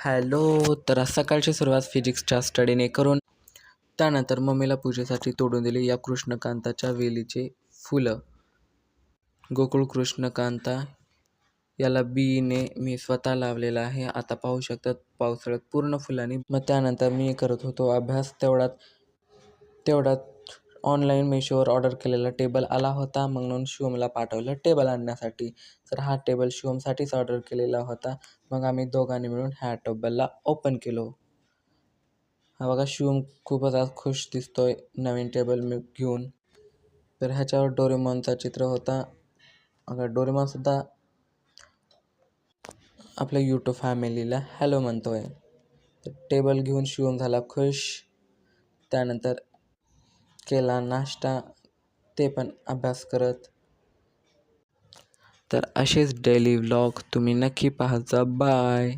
Hello. तर आज सकाळची सुरुवात फिजिक्सच्या स्टडीने करून त्यानंतर मम्मीला पूजेसाठी तोडून दिली या कृष्णकांताच्या वेलीचे फुलं. गोकुळ कृष्णकांता याला बीने मी स्वतः लावलेला आहे. आता पाहू शकतात पावसाळ्यात पूर्ण फुलांनी. मग त्यानंतर मी करत होतो अभ्यास. तेवढ्यात ऑनलाईन मेशोवर ऑर्डर केलेला टेबल आला होता. म्हणून शिवमला पाठवलं टेबल आणण्यासाठी. तर हा टेबल शिवमसाठीच ऑर्डर केलेला होता. मग आम्ही दोघांनी मिळून ह्या टेबलला ओपन केलो. हा बघा, शिवम खूपच आज खुश दिसतोय नवीन टेबल मी घेऊन. तर ह्याच्यावर डोरेमॉनचा चित्र होता. अगं डोरेमॉनसुद्धा आपल्या यूट्यूब फॅमिलीला हॅलो म्हणतोय. तर टेबल घेऊन शिवम झाला खुश. त्यानंतर केला नाश्ता, ते पण अभ्यास करत. तर असेच डेली व्लॉग तुम्ही नक्की पाहत जा. बाय.